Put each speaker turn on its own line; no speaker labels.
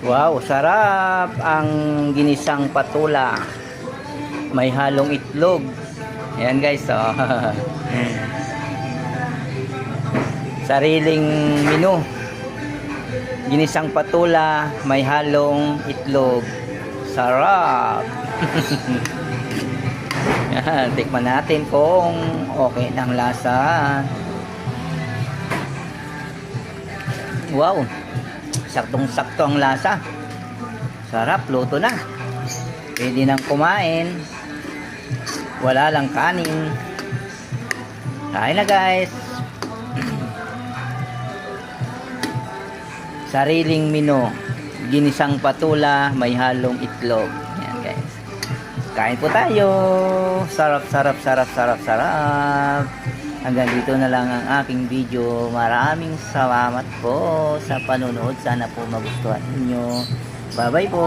Wow, sarap ang ginisang patula. May halong itlog. Ayan guys, oh. Sariling menu. Ginisang patula, may halong itlog. Sarap. Yan, tikman natin kung okay ng lasa. Wow. Saktong-sakto ang lasa. Sarap, luto na. Pwede nang kumain. Wala lang kanin. Kain na guys. Sariling menu. Ginisang patula, may halong itlog. Yan guys. Kain po tayo. Sarap, sarap, sarap, sarap, sarap. Hanggang dito na lang ang aking video. Maraming salamat po sa panonood. Sana po magustuhan ninyo. Bye-bye po.